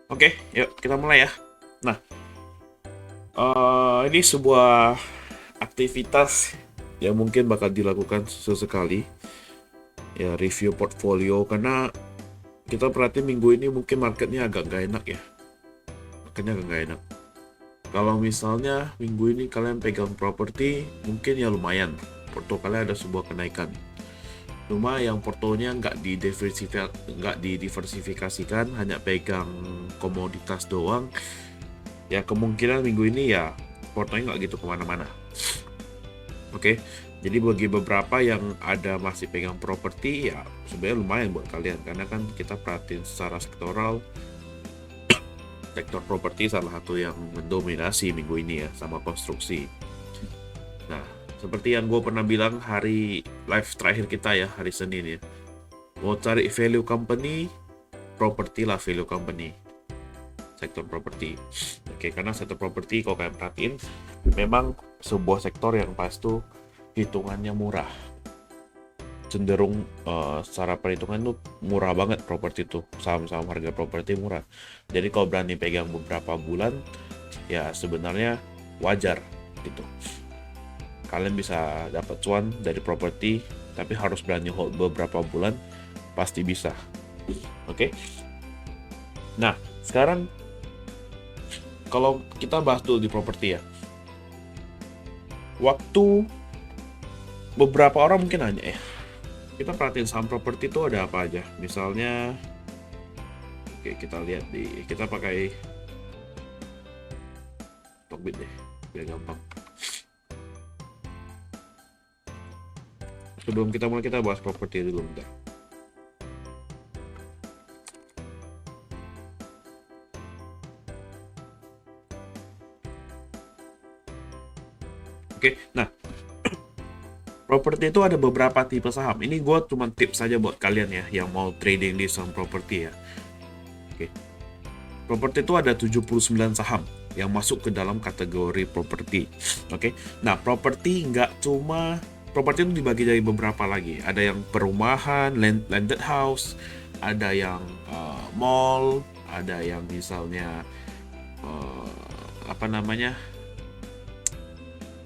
Oke, yuk kita mulai ya. Nah, ini sebuah aktivitas yang mungkin bakal dilakukan sesekali, ya review portfolio karena kita perhatiin minggu ini mungkin marketnya agak nggak enak ya, marketnya agak nggak enak. Kalau misalnya minggu ini kalian pegang properti, mungkin ya lumayan, porto kalian ada sebuah kenaikan. Cuma yang portonya nggak didiversifikasikan, hanya pegang komoditas doang, ya kemungkinan minggu ini ya portonya nggak gitu kemana-mana. Oke, jadi bagi beberapa yang ada masih pegang properti ya sebenarnya lumayan buat kalian karena kan kita perhatiin secara sektoral, sektor properti salah satu yang mendominasi minggu ini ya, sama konstruksi. Nah, seperti yang gue pernah bilang hari live terakhir kita ya, hari Senin ya, mau cari value company, properti lah value company, sektor properti. Oke, karena sektor properti kalau kalian perhatiin memang sebuah sektor yang pas tuh hitungannya murah, cenderung secara perhitungan tuh murah banget properti tuh, saham-saham harga properti murah. Jadi kalau berani pegang beberapa bulan ya sebenarnya wajar gitu, kalian bisa dapat cuan dari properti, tapi harus berani hold beberapa bulan, pasti bisa. Oke, nah sekarang kalau kita bahas dulu di properti ya, waktu beberapa orang mungkin nanya ya, kita perhatiin saham properti itu ada apa aja. Misalnya, oke kita lihat kita pakai Stockbit deh, biar gampang. Sebelum kita mulai kita bahas properti dulu bentar. Oke, nah properti itu ada beberapa tipe saham. Ini gue cuma tips saja buat kalian ya yang mau trading di saham properti ya. Oke, properti itu ada 79 saham yang masuk ke dalam kategori properti. Oke, nah properti nggak cuma properti itu dibagi dari beberapa lagi. Ada yang perumahan, landed house, ada yang mall, ada yang misalnya apa namanya,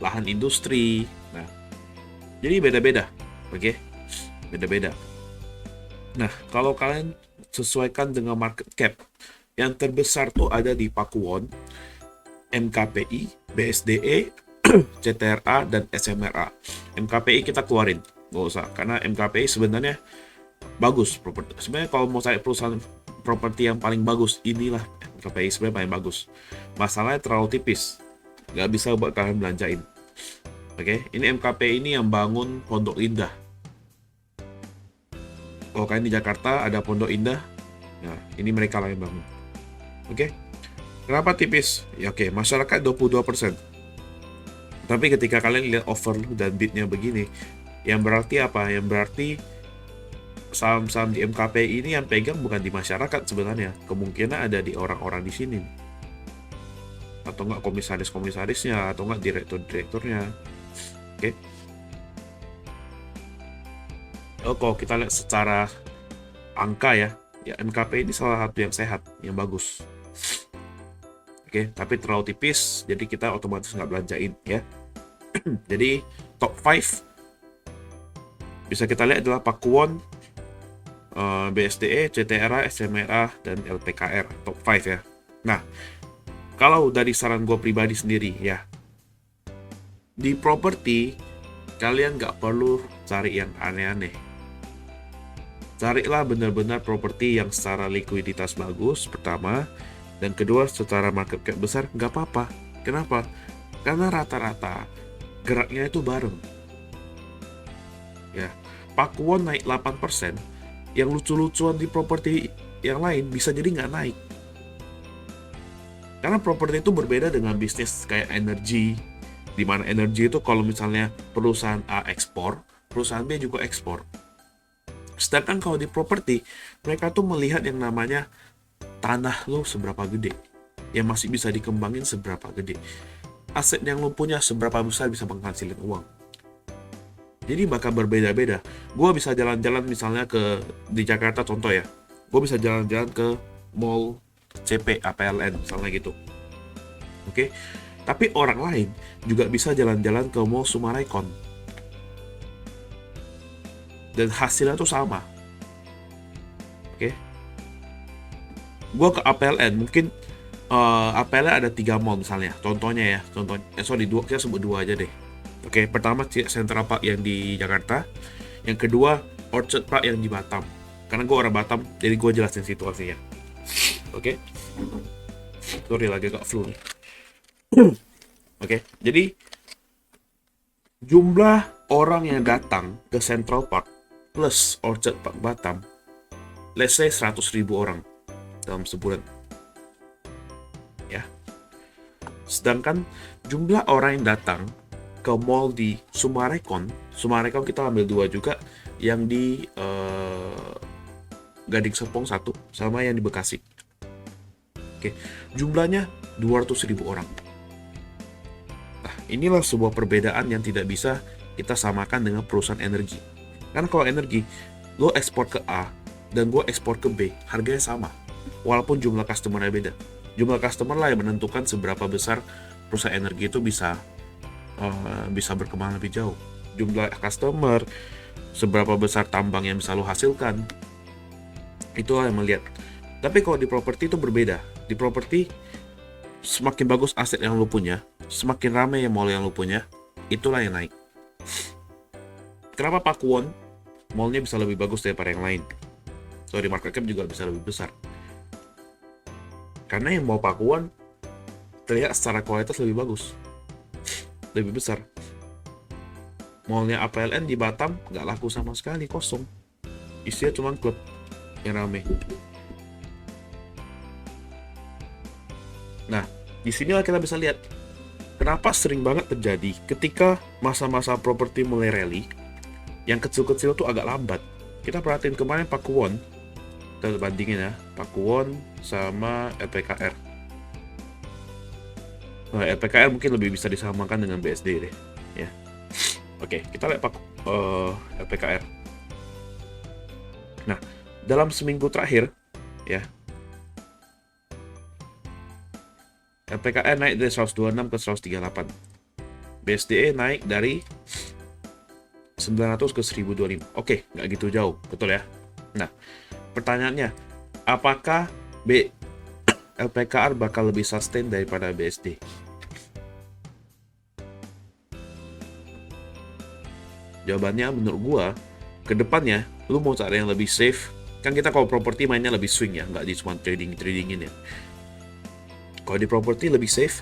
lahan industri. Nah, jadi beda-beda, oke, beda-beda. Nah, kalau kalian sesuaikan dengan market cap, yang terbesar tuh ada di Pakuwon, MKPI, BSDE, CTRA, dan SMRA. MKPI kita keluarin, nggak usah, karena MKPI sebenarnya bagus properti. Sebenarnya kalau mau cari perusahaan properti yang paling bagus, inilah MKPI sebenarnya paling bagus. Masalahnya terlalu tipis, nggak bisa buat kalian belanjain. Oke, ini MKPI ini yang bangun Pondok Indah. Kalau kalian di Jakarta ada Pondok Indah, nah ini mereka lah yang bangun. Oke, kenapa tipis? Ya oke, masyarakat 22%. Tapi ketika kalian lihat offer dan bidnya begini, yang berarti apa? Yang berarti saham-saham di MKPI ini yang pegang bukan di masyarakat sebenarnya. Kemungkinan ada di orang-orang di sini. Atau enggak komisaris-komisarisnya, atau enggak direktur-direkturnya. Oke. Oh, kalau kita lihat secara angka ya, ya MKPI ini salah satu yang sehat, yang bagus. Oke, tapi terlalu tipis, jadi kita otomatis nggak belanjain ya. Jadi top 5 bisa kita lihat adalah Pakuwon, BSDE, CTRA, SMRA, dan LPKR. Top 5 ya. Nah, kalau dari saran gue pribadi sendiri ya, di properti kalian nggak perlu cari yang aneh-aneh. Carilah benar-benar properti yang secara likuiditas bagus, pertama. Dan kedua, secara market cap besar, nggak apa-apa. Kenapa? Karena rata-rata geraknya itu bareng. Ya, Pakuwon naik 8%, yang lucu-lucuan di properti yang lain bisa jadi nggak naik. Karena properti itu berbeda dengan bisnis kayak energi, di mana energi itu kalau misalnya perusahaan A ekspor, perusahaan B juga ekspor. Sedangkan kalau di properti, mereka tuh melihat yang namanya tanah lo seberapa gede, yang masih bisa dikembangin seberapa gede, aset yang lo punya seberapa besar bisa menghasilkan uang. Jadi bakal berbeda-beda. Gue bisa jalan-jalan misalnya di Jakarta contoh ya, gue bisa jalan-jalan ke mall CP, APLN, misalnya gitu. Oke. Tapi orang lain juga bisa jalan-jalan ke Mall Summarecon. Dan hasilnya tuh sama. Oke. Gua ke APLN, mungkin APLN ada 3 mall misalnya. Contohnya ya, sorry, kita sebut dua aja deh. Oke, pertama Central Park yang di Jakarta, yang kedua Orchard Park yang di Batam. Karena gue orang Batam, jadi gue jelasin situasinya. Oke. Sorry, lagi agak flu nih. Oke, jadi jumlah orang yang datang ke Central Park plus Orchard Park Batam, let's say 100.000 orang dalam sebulan. Ya. Sedangkan jumlah orang yang datang ke mall di Summarecon kita ambil dua juga, yang di Gading Serpong 1 sama yang di Bekasi. Oke, jumlahnya 200.000 orang. Nah, inilah sebuah perbedaan yang tidak bisa kita samakan dengan perusahaan energi. Karena kalau energi, lo ekspor ke A dan gue ekspor ke B, harganya sama. Walaupun jumlah customer-nya beda. Jumlah customer lah yang menentukan seberapa besar perusahaan energi itu bisa berkembang lebih jauh. Jumlah customer, seberapa besar tambang yang bisa lo hasilkan, itulah yang melihat. Tapi kalau di properti itu berbeda. Di properti, semakin bagus aset yang lo punya, semakin ramai yang mall yang lo punya, itulah yang naik. Kenapa Pakuwon mallnya bisa lebih bagus daripada yang lain? Sorry, market cap juga bisa lebih besar. Karena yang mau Pakuwon terlihat secara kualitas lebih bagus, lebih besar. Mallnya APLN di Batam nggak laku sama sekali, kosong. Isinya cuma klub yang rame. Nah, disinilah kita bisa lihat kenapa sering banget terjadi ketika masa-masa properti mulai rally, yang kecil-kecil tuh agak lambat. Kita perhatiin kemarin Pakuwon, kita bandingin ya, Pakuwon sama LPKR. Nah, LPKR mungkin lebih bisa disamakan dengan BSD deh, ya. Oke, kita lihat LPKR. Nah, dalam seminggu terakhir, ya, LPKR naik dari 126 ke 138. BSDE naik dari 900 ke 1025. Oke, nggak gitu jauh, betul ya? Nah, pertanyaannya, apakah LPKR bakal lebih sustain daripada BSD? Jawabannya menurut gua, ke depannya lu mau cari yang lebih safe. Kan kita kalau properti mainnya lebih swing ya, nggak di cuma tradingin ya. Kalau di properti lebih safe,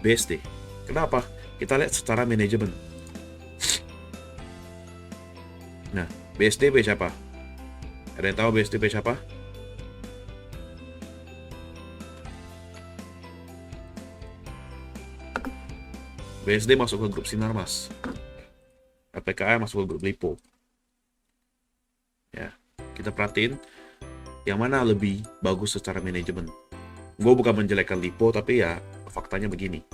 BSD. Kenapa? Kita lihat secara manajemen. Nah, BSD siapa? Ada yang tahu BSD siapa? BSD masuk ke grup Sinarmas. LPKR masuk ke grup Lipo. Ya, kita perhatiin yang mana lebih bagus secara manajemen. Gue bukan menjelekkan Lipo, tapi ya faktanya begini.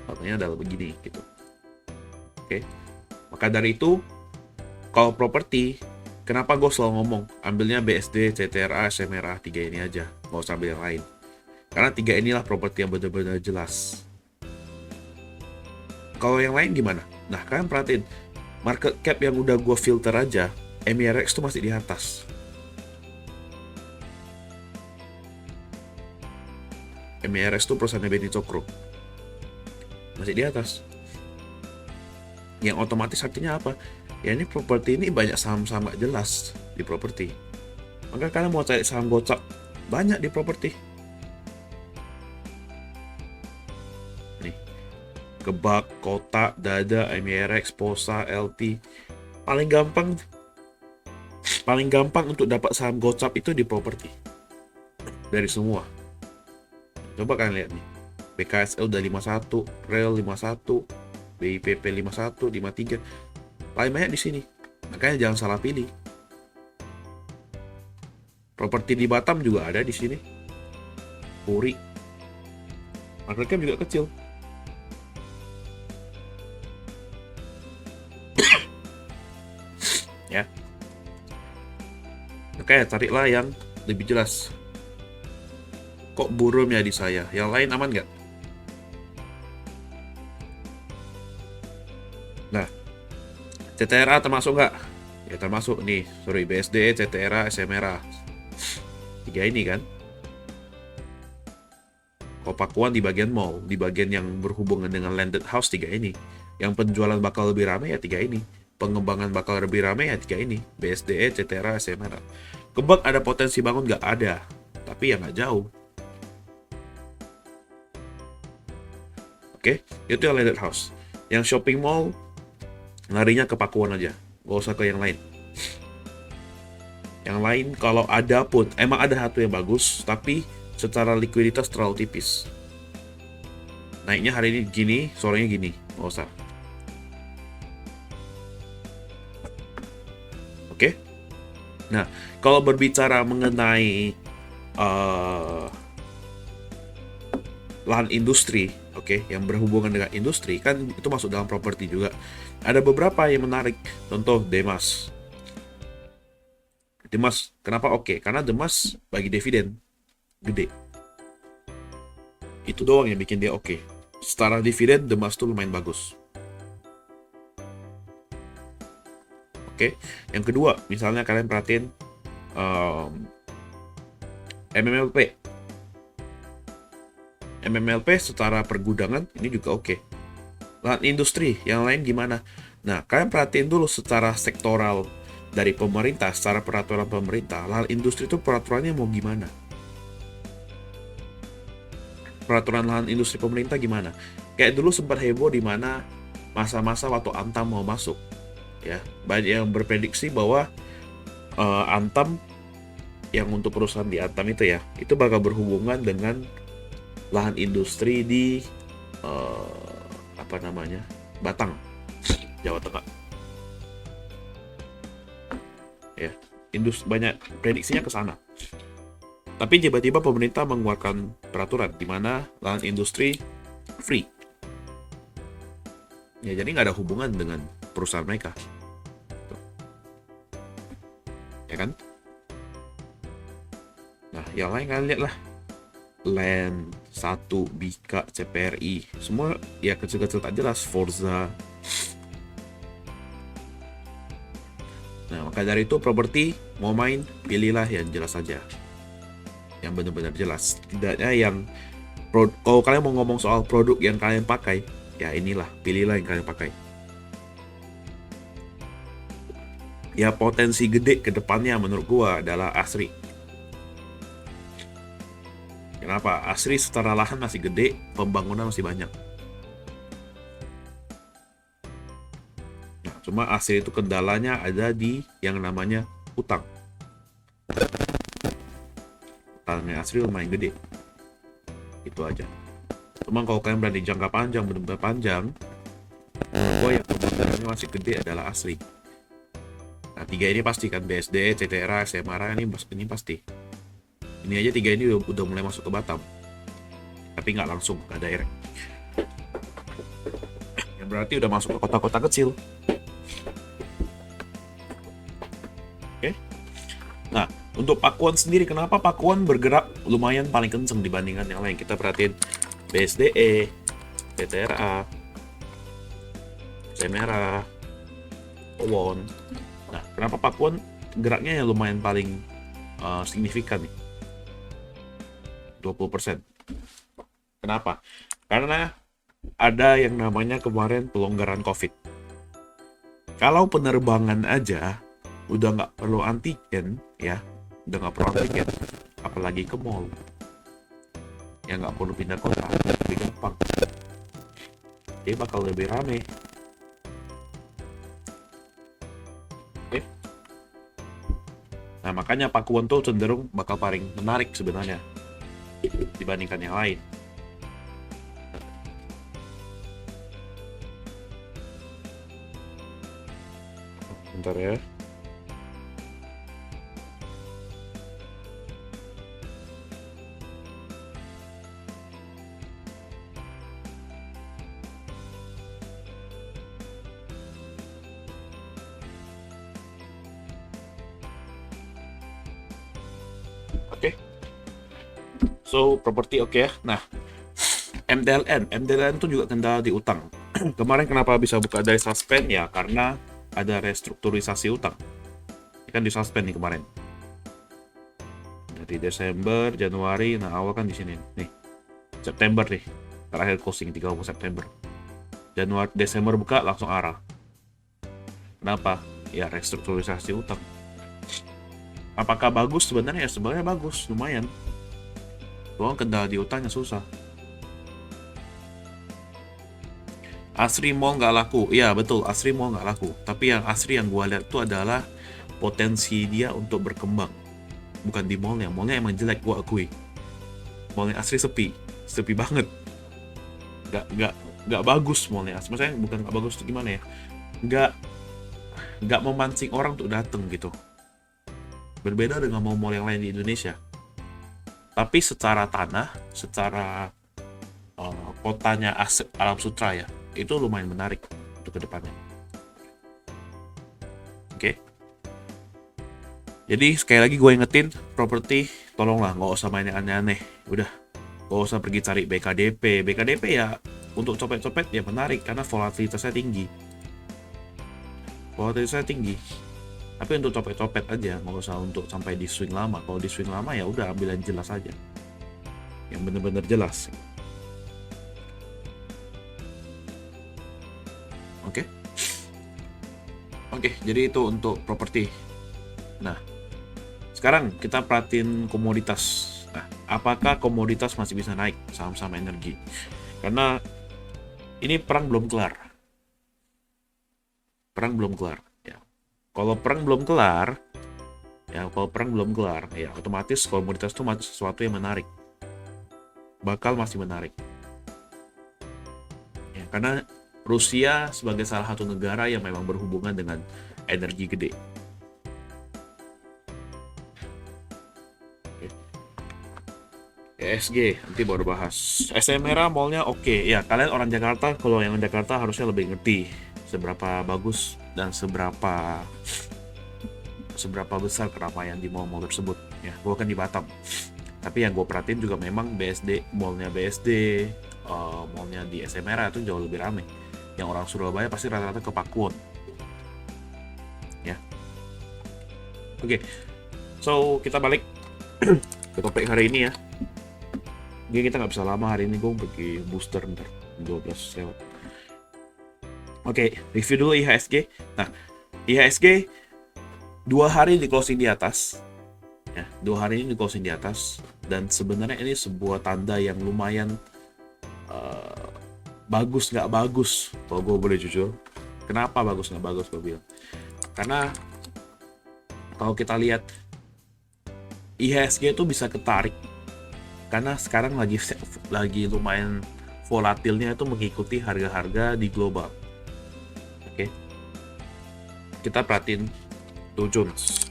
Faktanya adalah begini gitu. Oke. Maka dari itu, kalau properti, kenapa gue selalu ngomong ambilnya BSD, CTRA, SMRA, 3 ini aja, nggak usah ambil yang lain. Karena 3 inilah properti yang benar-benar jelas. Kalau yang lain gimana? Nah, kalian perhatiin, market cap yang udah gue filter aja, MERX tuh masih di atas. MERX tuh perusahaan Beni Cokro, masih di atas. Yang otomatis artinya apa? Ya ini properti ini banyak saham-saham gak jelas di properti. Maka kalian mau cari saham gocap, banyak di properti. Nih, Kebak, Kota, Dada, MERX, Posa, LT. Paling gampang untuk dapat saham gocap itu di properti. Dari semua. Coba kalian lihat nih. BKSL udah 51, Rel 51, BIPP 51, 53. Paling banyak di sini. Makanya jangan salah pilih. Properti di Batam juga ada di sini. Puri. Market cap juga kecil. Ya. Oke, carilah yang lebih jelas. Kok buram ya di saya? Yang lain aman nggak? Nah, CTRA termasuk nggak? Ya termasuk nih, sorry, BSD, CTRA, SMRA. Tiga ini kan. Kalau Pakuan di bagian mall, di bagian yang berhubungan dengan landed house, tiga ini. Yang penjualan bakal lebih ramai ya tiga ini. Pengembangan bakal lebih ramai ya tiga ini. BSDE, CTRA, SMRA. Kebak ada potensi bangun nggak? Ada, tapi ya nggak jauh. Oke, itu yang landed house. Yang shopping mall, larinya ke Pakuan aja. Nggak usah ke yang lain. Yang lain kalau ada pun, emang ada satu yang bagus, tapi secara likuiditas terlalu tipis. Naiknya hari ini gini, sorenya gini, nggak usah. Oke? Nah, kalau berbicara mengenai lahan industri, oke, yang berhubungan dengan industri, kan itu masuk dalam properti juga. Ada beberapa yang menarik, contoh Demas. Demas, kenapa oke? Karena Demas bagi dividen gede. Itu doang yang bikin dia oke. Secara dividen, Demas tuh lumayan bagus. Oke, yang kedua, misalnya kalian perhatiin MMLP. MMLP secara pergudangan ini juga oke. Lahan industri, yang lain gimana? Nah, kalian perhatiin dulu secara sektoral dari pemerintah, secara peraturan pemerintah, lahan industri itu peraturannya mau gimana? Peraturan lahan industri pemerintah gimana? Kayak dulu sempat heboh di mana masa-masa waktu Antam mau masuk. Ya, banyak yang berprediksi bahwa Antam yang untuk perusahaan di Antam itu ya, itu bakal berhubungan dengan lahan industri di Batang, Jawa Tengah. Ya, banyak prediksinya ke sana. Tapi tiba-tiba pemerintah mengeluarkan peraturan di mana lahan industri free. Ya, jadi nggak ada hubungan dengan perusahaan mereka. Ya kan? Nah, yang lain kalian lihat lah. Land, 1, Bika, CPRI, semua ya kecil-kecil tak jelas, Forza. Nah, maka dari itu properti mau main, pilihlah yang jelas saja. Yang benar-benar jelas. Tidaknya yang kalau kalian mau ngomong soal produk yang kalian pakai, ya inilah, pilihlah yang kalian pakai. Ya potensi gede ke depannya menurut gua adalah ASRI. Kenapa? ASRI secara lahan masih gede, pembangunan masih banyak. Nah, cuma ASRI itu kendalanya ada di yang namanya utang. Utangnya ASRI lumayan gede. Itu aja. Cuma kalau kalian berani jangka panjang, benar-benar panjang, menurut gue yang pembangunannya masih gede adalah ASRI. Nah, tiga ini pasti kan, BSD, CTRA, SMRA ini pasti. Ini aja tiga ini udah mulai masuk ke Batam, tapi nggak langsung, nggak direct. Yang berarti udah masuk ke kota-kota kecil. Oke. Nah, untuk Pakuan sendiri, kenapa Pakuan bergerak lumayan paling kenceng dibandingkan yang lain? Kita perhatiin BSDE, CTRA, SMRA, Owon. Nah, kenapa Pakuan geraknya yang lumayan paling signifikan nih? 20%. Kenapa? Karena ada yang namanya kemarin pelonggaran COVID. Kalau penerbangan aja udah nggak perlu antigen, ya, udah nggak perlu antigen, apalagi ke mall, yang nggak perlu pindah kota, lebih gampang. Jadi bakal lebih rame. Oke. Nah, makanya Pakuan tuh cenderung bakal paling menarik sebenarnya dibandingkan yang lain. Bentar ya. So properti oke ya. Nah, MDLN itu juga kendala di utang. Kemarin kenapa bisa buka dari suspend ya, karena ada restrukturisasi utang. Kan di suspend nih kemarin. Dari Desember, Januari, nah awal kan di sini nih. September nih. Terakhir closing 30 September. Januari, Desember buka langsung arah. Kenapa? Ya restrukturisasi utang. Apakah bagus? Sebenarnya bagus, lumayan. Doang kendala di utangnya susah. Asri Mall nggak laku. Iya betul, Asri Mall nggak laku. Tapi yang Asri yang gue lihat itu adalah potensi dia untuk berkembang. Bukan di mallnya. Mallnya emang jelek, gue akui. Mallnya Asri sepi banget. Nggak bagus mallnya. Maksudnya bukan nggak bagus itu gimana ya? Nggak memancing orang untuk dateng gitu. Berbeda dengan mall-mall yang lain di Indonesia. Tapi secara tanah, secara kotanya Alam Sutra ya, itu lumayan menarik untuk kedepannya. Oke. Jadi sekali lagi gue ingetin, properti tolonglah nggak usah main yang aneh-aneh. Udah, nggak usah pergi cari BKDP. BKDP ya untuk copet-copet ya menarik karena volatilitasnya tinggi. Tapi untuk copet-copet aja, nggak usah untuk sampai di swing lama. Kalau di swing lama ya udah ambil yang jelas aja, yang bener-bener jelas. Oke, jadi itu untuk properti. Nah, sekarang kita perhatiin komoditas. Nah, apakah komoditas masih bisa naik saham-saham energi? Karena ini perang belum kelar. Ya. Kalau perang belum kelar, ya otomatis komoditas itu masih sesuatu yang menarik. Bakal masih menarik. Ya, karena Rusia sebagai salah satu negara yang memang berhubungan dengan energi gede. ESG nanti baru bahas. SM Merah mallnya oke. Ya kalian orang Jakarta, kalau yang Jakarta harusnya lebih ngerti seberapa bagus dan seberapa besar keramaian di mall-mall tersebut. Ya, gue kan di Batam. Tapi yang gue perhatiin juga memang mallnya BSD, mallnya di SM Merah itu jauh lebih ramai. Yang orang Surabaya pasti rata-rata ke Pakuwon. Ya. Oke. So, kita balik ke topik hari ini ya. Oke, kita nggak bisa lama hari ini, gue pergi booster ntar 12 lewat. Oke, review dulu IHSG. Nah, IHSG 2 hari di closing di atas. Ya, 2 hari ini di closing di atas. Dan sebenarnya ini sebuah tanda yang lumayan bagus nggak bagus, kalau gue boleh jujur. Kenapa bagus nggak bagus gue bilang? Karena kalau kita lihat IHSG itu bisa ketarik karena sekarang lagi lumayan volatilnya itu mengikuti harga-harga di global. Oke. Kita perhatiin Dow Jones.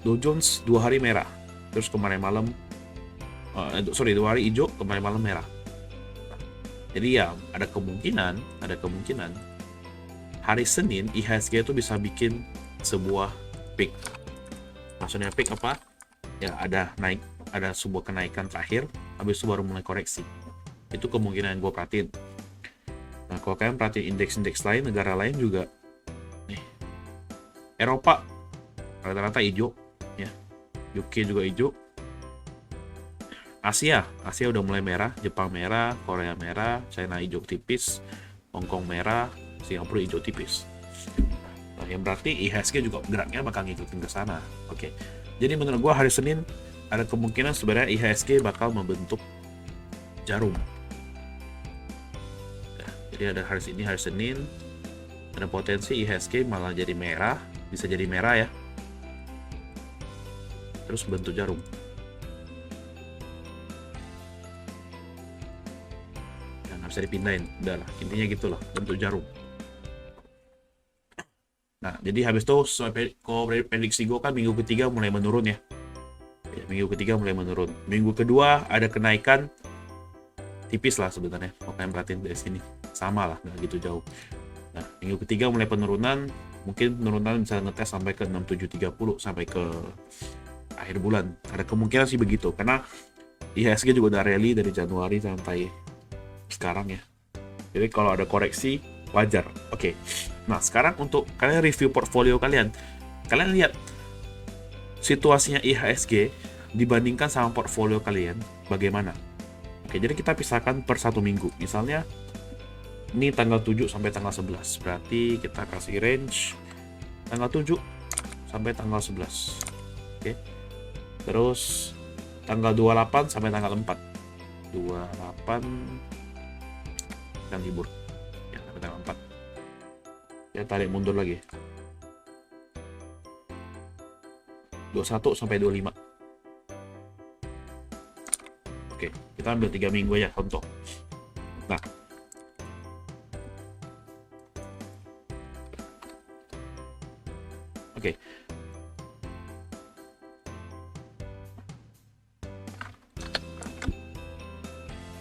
Dow Jones 2 hari merah, terus kemarin malam 2 hari hijau, kemarin malam merah. Jadi ya ada kemungkinan hari Senin IHSG itu bisa bikin sebuah peak. Maksudnya peak apa? Ya ada sebuah kenaikan terakhir, habis itu baru mulai koreksi. Itu kemungkinan yang gue perhatiin. Nah, kalau kalian perhatiin indeks-indeks lain, negara lain juga nih. Eropa rata-rata hijau ya. UK juga hijau. Asia udah mulai merah, Jepang merah, Korea merah, China hijau tipis, Hong Kong merah, Singapura hijau tipis. Nah, yang berarti IHSG juga geraknya bakal ngikutin ke sana. Oke. Jadi menurut gua hari Senin ada kemungkinan sebenarnya IHSG bakal membentuk jarum. Nah, jadi ada hari Senin ada potensi IHSG malah jadi merah, bisa jadi merah ya. Terus bentuk jarum. Bisa dipindahin, udah lah, intinya gitulah, bentuk jarum. Nah, jadi habis itu kalau prediksi gue kan minggu ketiga mulai menurun ya. Minggu ketiga mulai menurun. Minggu kedua ada kenaikan tipis lah sebenarnya. Kalau kalian perhatiin dari sini sama lah, nggak gitu jauh. Nah, minggu ketiga mulai penurunan, mungkin penurunan bisa ngetes sampai ke 6730 sampai ke akhir bulan. Ada kemungkinan sih begitu, karena IHSG juga udah rally dari Januari sampai sekarang ya. Jadi kalau ada koreksi wajar. Oke. Nah, sekarang untuk kalian review portfolio kalian lihat situasinya IHSG dibandingkan sama portfolio kalian bagaimana. Oke, jadi kita pisahkan per 1 minggu. Misalnya ini tanggal 7 sampai tanggal 11. Berarti kita kasih range tanggal 7 sampai tanggal 11. Oke. Terus tanggal 28 sampai tanggal 4. 28 dan libur. Ya, sampai tanggal 4. Ya, tarik mundur lagi. 21 sampai 25. Oke, kita ambil 3 minggu ya contoh. Nah, oke.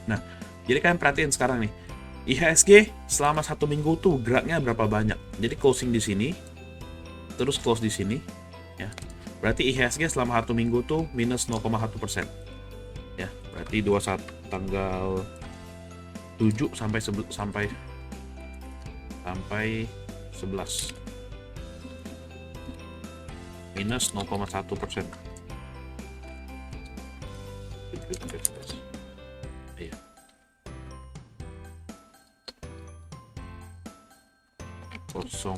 Nah, jadi kalian perhatiin sekarang nih, IHSG selama 1 minggu tuh geraknya berapa banyak. Jadi closing di sini, terus close di sini, ya. Berarti IHSG selama 1 minggu tuh minus 0,1%. Ya, berarti 21 tanggal 7 sampai 11 minus 0,1%. Iya. Kosong.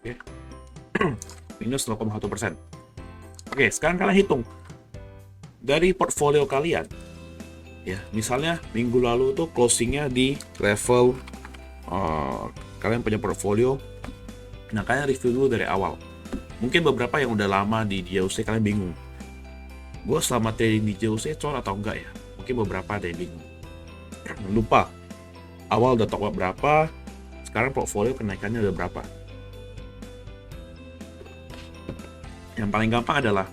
Oke. Minus 0,1%. Oke, sekarang kalian hitung dari portfolio kalian. Ya, misalnya minggu lalu tuh closingnya di level kalian punya portfolio. Nah, kalian review dulu dari awal. Mungkin beberapa yang udah lama di JOC kalian bingung. Gue selama trading di JOC cor atau enggak ya? Mungkin beberapa ada yang bingung. Lupa. Awal udah top up berapa, sekarang portfolio kenaikannya udah berapa. Yang paling gampang adalah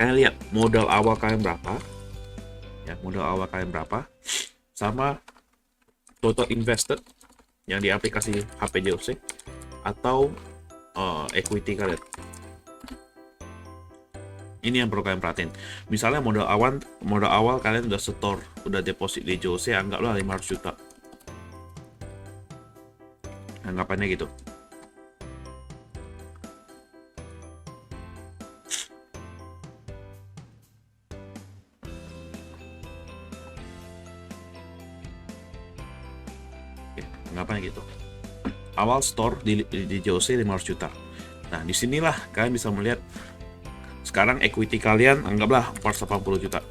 kalian lihat modal awal kalian berapa. Ya, modal awal kalian berapa sama total invested yang di aplikasi HPJOC atau equity kalian. Ini yang perlu kalian perhatiin. Misalnya modal awal kalian udah setor, udah deposit di JOC, anggaplah 500 juta. Anggapannya gitu. Oke, anggapannya gitu. Awal store di JOC 500 juta. Nah, disinilah kalian bisa melihat sekarang equity kalian anggaplah 480 juta.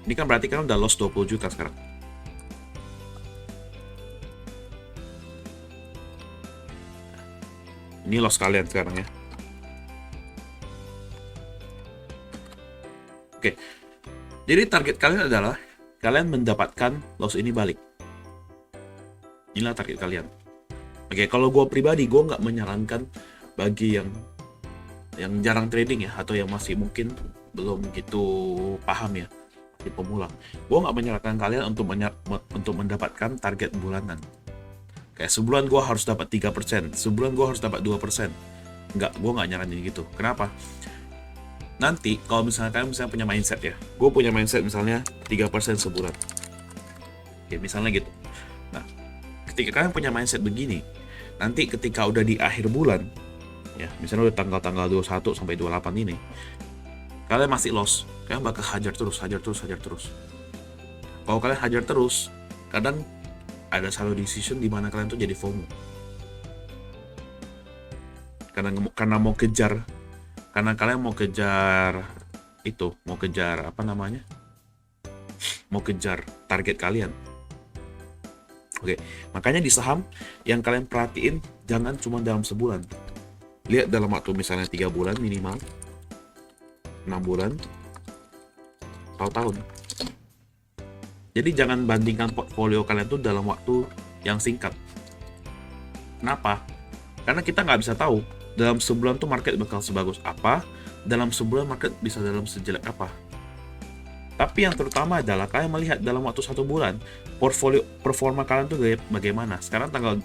Ini kan berarti kalian udah loss 20 juta sekarang. Ini loss kalian sekarang ya. Oke. Jadi target kalian adalah kalian mendapatkan loss ini balik. Inilah target kalian. Oke, kalau gue pribadi, gue nggak menyarankan bagi yang jarang trading ya, atau yang masih mungkin belum gitu paham ya, masih pemula. Gue nggak menyarankan kalian untuk mendapatkan target bulanan. Kayak sebulan gue harus dapat 3%, sebulan gue harus dapat 2%. Nggak, gue nggak nyaranin gitu. Kenapa? Nanti kalau misalnya kalian punya mindset ya, gue punya mindset misalnya 3% sebulan. Oke, misalnya gitu. Nah, ketika kalian punya mindset begini, nanti ketika udah di akhir bulan, ya misalnya udah tanggal 21 sampai 28 ini, kalian masih loss, kalian bakal hajar terus. Kalau kalian hajar terus, kadang ada satu decision di mana kalian tuh jadi FOMO. Karena mau kejar, karena kalian mau kejar itu, mau kejar target kalian. Oke, makanya di saham yang kalian perhatiin jangan cuma dalam sebulan. Lihat dalam waktu misalnya 3 bulan minimal, 6 bulan, atau tahun. Jadi jangan bandingkan portfolio kalian tuh dalam waktu yang singkat. Kenapa? Karena kita nggak bisa tahu dalam sebulan tuh market bakal sebagus apa, dalam sebulan market bisa dalam sejelek apa. Tapi yang terutama adalah kalian melihat dalam waktu 1 bulan portfolio performa kalian tuh bagaimana. Sekarang tanggal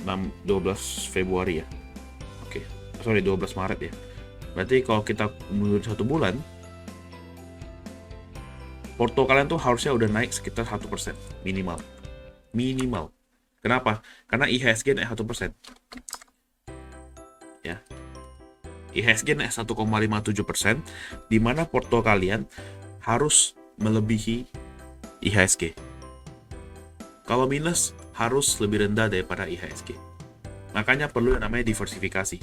12 Februari ya. Oke, sorry 12 Maret ya. Berarti kalau kita menurut 1 bulan, porto kalian tuh harusnya udah naik sekitar 1% minimal. Minimal. Kenapa? Karena IHSG naik 1%. Ya. IHSG naik 1,57%, di mana porto kalian harus melebihi IHSG. Kalau minus, harus lebih rendah daripada IHSG. Makanya perlu yang namanya diversifikasi.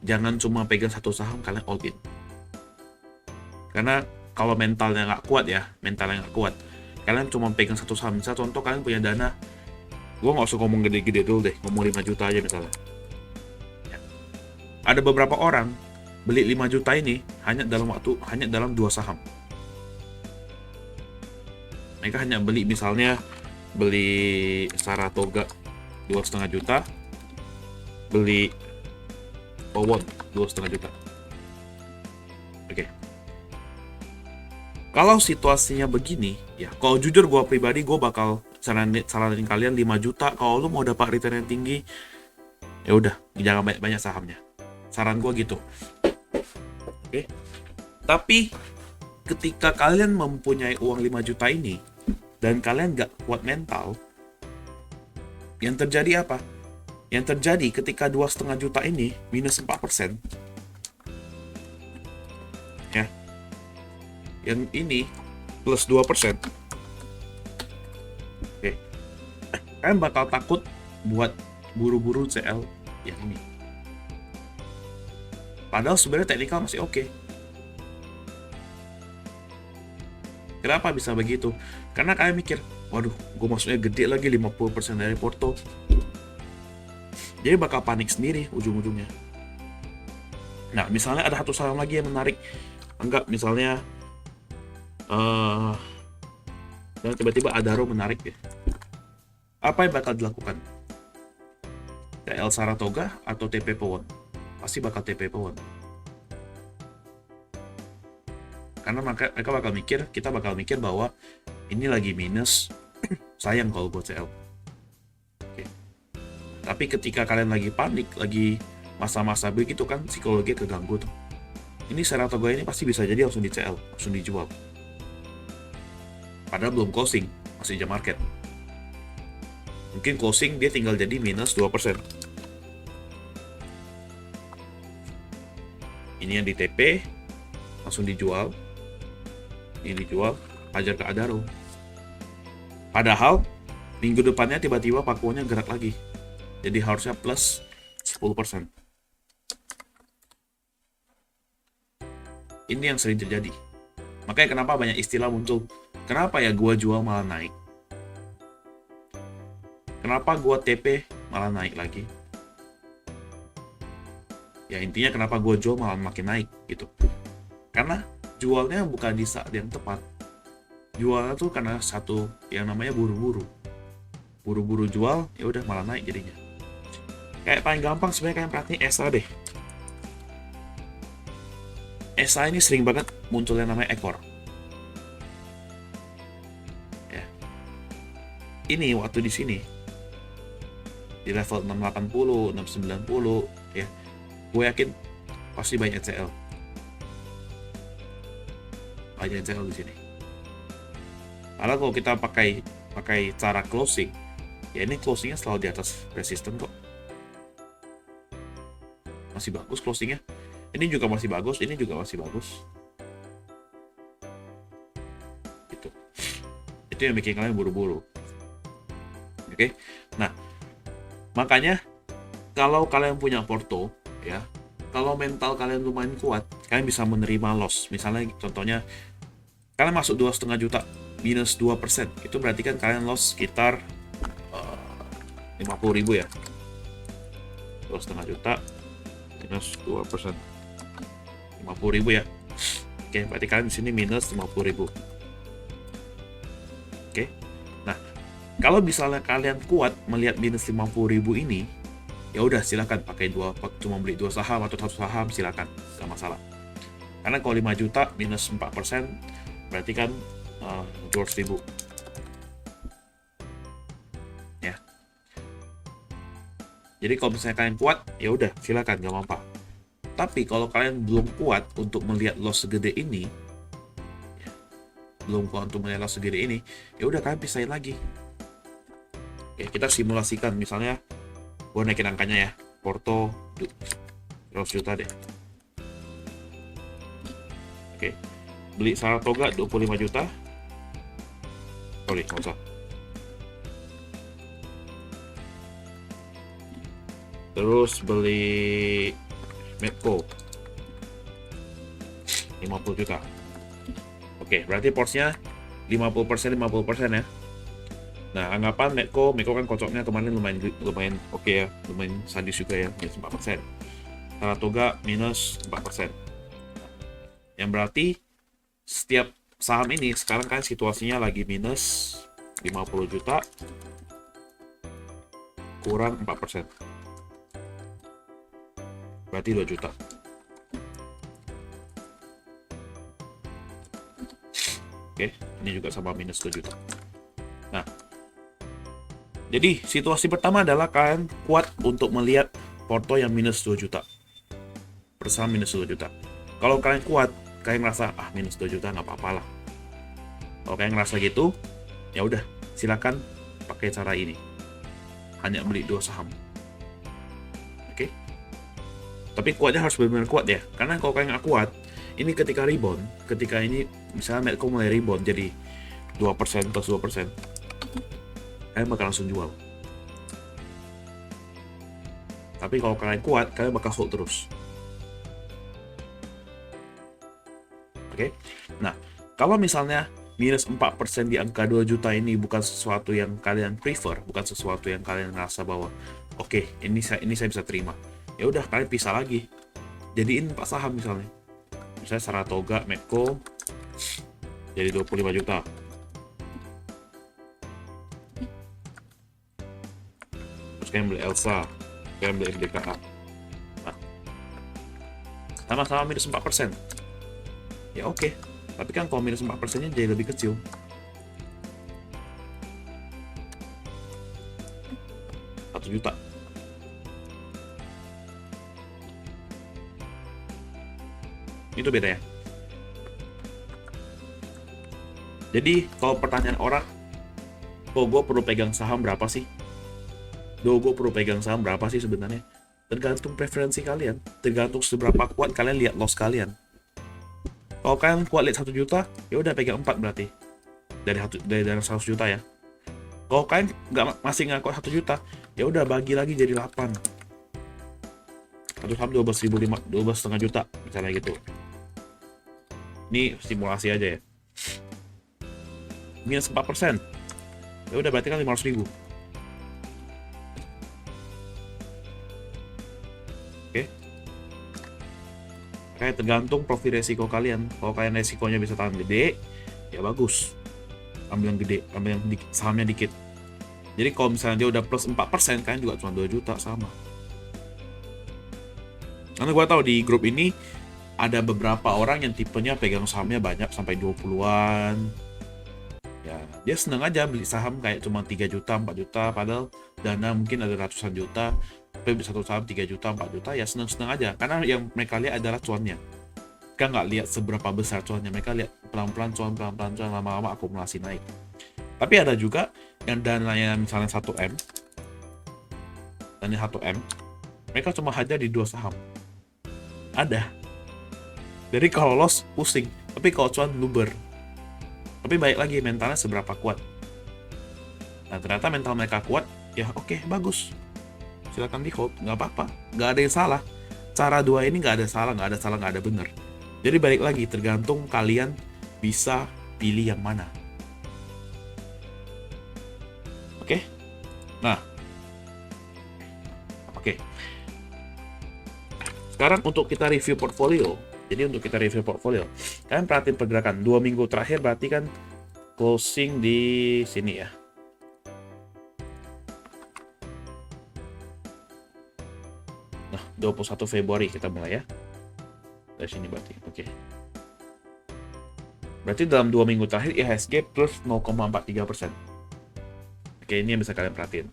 Jangan cuma pegang satu saham kalian all in. Karena kalau mentalnya nggak kuat ya, kalian cuma pegang satu saham. Misal contoh kalian punya dana, gue nggak usah ngomong gede-gede dulu deh, ngomong 5 juta aja misalnya. Ya. Ada beberapa orang beli 5 juta ini hanya dalam 2 saham. Mereka hanya beli Saratoga 2,5 juta, beli Powon 2,5 juta. Oke. Kalau situasinya begini, ya kalau jujur gue pribadi, gue bakal saranin kalian 5 juta. Kalau lu mau dapat return yang tinggi, ya udah jangan banyak sahamnya. Saran gue gitu. Oke. Tapi ketika kalian mempunyai uang 5 juta ini dan kalian gak kuat mental, yang terjadi apa? Yang terjadi ketika 2,5 juta ini minus 4%, ya, yang ini plus 2%, oke, kalian bakal takut buat buru-buru CL yang ini. Padahal sebenarnya teknikal masih oke. Kenapa bisa begitu? Karena kalian mikir, waduh, gue maksudnya gede lagi 50% dari porto. Jadi bakal panik sendiri ujung-ujungnya. Nah, misalnya ada satu saham lagi yang menarik. Anggap misalnya dan tiba-tiba Adaro menarik ya. Apa yang bakal dilakukan? TL Saratoga atau TP Powon? Pasti bakal TP Powon. Karena mereka bakal mikir, kita bakal mikir bahwa ini lagi minus, sayang kalau buat CL. Oke. Tapi ketika kalian lagi panik, lagi masa-masa begitu kan, psikologi keganggu tuh. Ini Saratoga ini pasti bisa jadi langsung di CL, langsung dijual. Padahal belum closing, masih jam market. Mungkin closing dia tinggal jadi minus 2%. Ini yang di TP, langsung dijual. Ini dijual, hajar ke Adaro. Padahal minggu depannya tiba-tiba pakuannya gerak lagi. Jadi harusnya plus 10%. Ini yang sering terjadi. Makanya kenapa banyak istilah muncul. Kenapa ya gua jual malah naik? Kenapa gua TP malah naik lagi? Ya intinya kenapa gua jual malah makin naik gitu. Karena jualnya bukan di saat yang tepat. Jualnya tuh karena satu yang namanya buru-buru. Buru-buru jual, ya udah malah naik jadinya. Kayak paling gampang sebenarnya kalian perhatiin ESA deh. ESA ini sering banget muncul yang namanya ekor. Ya. Ini waktu di sini di level 680, 690 ya. Gue yakin pasti banyak CL. Banyak CL di sini. Karena kalau kita pakai cara closing, ya ini closingnya selalu di atas resisten kok. Masih bagus closingnya. Ini juga masih bagus, ini juga masih bagus. Gitu. Itu yang bikin kalian buru-buru. Oke. Nah, makanya kalau kalian punya porto, ya, kalau mental kalian lumayan kuat, kalian bisa menerima loss. Misalnya contohnya kalian masuk 2,5 juta minus 2%, itu berarti kan kalian loss sekitar 50.000 ya. 2,5 juta minus 2%, 50.000 ya. Oke, berarti kalian di sini minus 50.000. Oke. Nah, kalau misalnya kalian kuat melihat minus 50.000 ini, ya udah silakan pakai cuma beli 2 saham atau 1 saham, silakan, gak masalah. Karena kalau 5 juta minus 4%, berarti kan 200.000 ya. Jadi kalau misalnya kalian kuat, ya udah silakan, nggak apa-apa. Tapi kalau kalian belum kuat untuk melihat loss segede ini, ya udah kalian pisahin lagi. Oke, kita simulasikan, misalnya gue naikin angkanya ya, Porto 100 juta deh. Oke, beli Saratoga 25 juta. Sorry, nggak usah. Terus beli Medco 50 juta. Oke, berarti porsinya 50% ya. Nah, anggapan Medco kan kocoknya kemarin lumayan oke ya, lumayan sadis juga ya, minus 4%. Saratoga minus 4%. Yang berarti setiap saham ini sekarang kan situasinya lagi minus 50 juta kurang 4%. Berarti 2 juta. Oke, ini juga sama minus 2 juta. Nah, jadi situasi pertama adalah kalian kuat untuk melihat Porto yang minus 2 juta. Bersama minus 2 juta. Kalau kalian kuat, kalian ngerasa minus 2 juta nggak apa-apa lah. Kalau kalian ngerasa gitu, ya udah silakan pakai cara ini. Hanya beli 2 saham. Oke. Tapi kuatnya harus benar-benar kuat ya. Karena kalau kalian nggak kuat, ini ketika rebound, ketika ini misalnya Medco mulai rebound jadi 2% plus 2%, kalian bakal langsung jual. Tapi kalau kalian kuat, kalian bakal hold terus. Oke. Nah, kalau misalnya minus 4% di angka 2 juta ini bukan sesuatu yang kalian prefer, bukan sesuatu yang kalian ngerasa bahwa oke, ini saya bisa terima. Ya udah, kalian pisah lagi. Jadiin 4 saham misalnya. Misalnya Saratoga, Medco jadi 25 juta. Terus kalian beli Elsa, kalian beli MDKA. Nah, sama-sama minus 4%. Ya oke. Tapi kan kalau minus 4%-nya jadi lebih kecil. Rp1 juta. Itu beda ya. Jadi kalau pertanyaan orang, kok gue perlu pegang saham berapa sih? Gue perlu pegang saham berapa sih sebenarnya? Tergantung preferensi kalian. Tergantung seberapa kuat kalian lihat loss kalian. Kalau kalian kuat lihat 1 juta, ya udah pegang 4 berarti. Dari 100 juta ya. Kalau kalian masih nggak kuat 1 juta, ya udah bagi lagi jadi 8. Satu saham 12,5 juta misalnya gitu. Ini simulasi aja ya. Minus 4%. Ya udah berarti kan 500.000. Oke. Kayak tergantung profil resiko kalian. Kalau kalian resikonya bisa tahan gede, ya bagus. Ambil yang gede, ambil yang sahamnya dikit. Jadi kalau misalnya dia udah plus 4%, kalian juga cuma 2 juta sama. Karena gue tahu di grup ini ada beberapa orang yang tipenya pegang sahamnya banyak sampai 20-an. Ya, dia seneng aja beli saham kayak cuma 3 juta, 4 juta, padahal dana mungkin ada ratusan juta. Tapi satu saham 3 juta, 4 juta, ya seneng-seneng aja. Karena yang mereka lihat adalah cuannya. Mereka nggak lihat seberapa besar cuannya. Mereka lihat pelan-pelan cuan, lama-lama akumulasi naik. Tapi ada juga yang dananya misalnya 1M, dananya 1M, mereka cuma hajar di 2 saham. Ada. Jadi kalau loss pusing, tapi kalau cuan luber. Tapi baik lagi mentalnya seberapa kuat. Nah ternyata mental mereka kuat, ya oke, bagus. Silakan di hold, nggak apa-apa, nggak ada yang salah. Cara 2 ini nggak ada salah, nggak ada benar. Jadi balik lagi, tergantung kalian bisa pilih yang mana. Oke? Nah, oke. Sekarang untuk kita review portfolio. Jadi untuk kita review portfolio, kalian perhatiin pergerakan 2 minggu terakhir, berarti kan closing di sini ya. Nah, 21 Februari kita mulai ya. dari sini berarti. Oke. Berarti dalam 2 minggu terakhir IHSG plus 0,43%. Oke, ini yang bisa kalian perhatiin.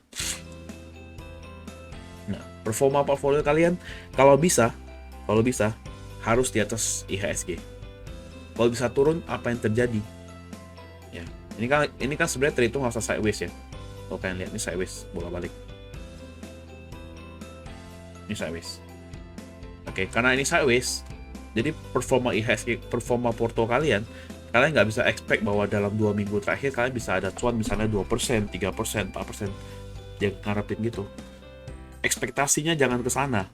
Nah, performa portfolio kalian kalau bisa harus di atas IHSG. Kalau bisa turun, apa yang terjadi? Ya, ini kan sebenarnya terhitung harus sideways ya. Kalau kalian lihat ini sideways, bola balik. Ini sideways. Oke, karena ini sideways, jadi performa IHSG, performa porto kalian nggak bisa expect bahwa dalam 2 minggu terakhir kalian bisa ada cuan misalnya 2%, 3%, 4%. Jangan ngarepin gitu. Ekspektasinya jangan ke sana.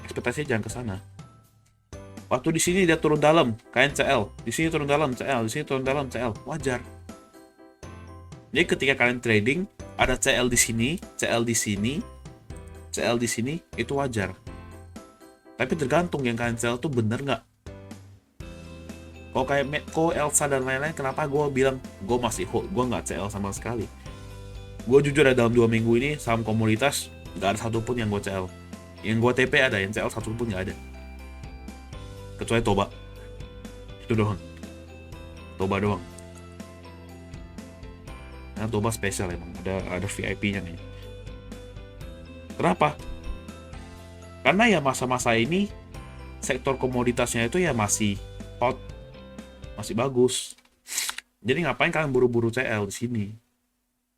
Ekspektasinya jangan ke sana. Waktu di sini dia turun dalam, kalian CL. Di sini turun dalam, CL. Di sini turun dalam, CL. Wajar. Jadi ketika kalian trading, ada CL di sini, CL di sini, CL di sini, itu wajar. Tapi tergantung yang kalian CL tuh bener nggak. Kalau kayak Medco, Elsa, dan lain-lain, kenapa gue bilang gue masih hold, gue nggak CL sama sekali. Gue jujur ya, dalam 2 minggu ini saham komoditas nggak ada satupun yang gue CL. Yang gue TP ada, yang CL satupun nggak ada. Kecuali Toba. Itu doang. Toba doang. Nah, Toba spesial emang, ada VIP-nya nih. Kenapa? Karena ya masa-masa ini sektor komoditasnya itu ya masih hot, masih bagus. Jadi ngapain kalian buru-buru CL di sini?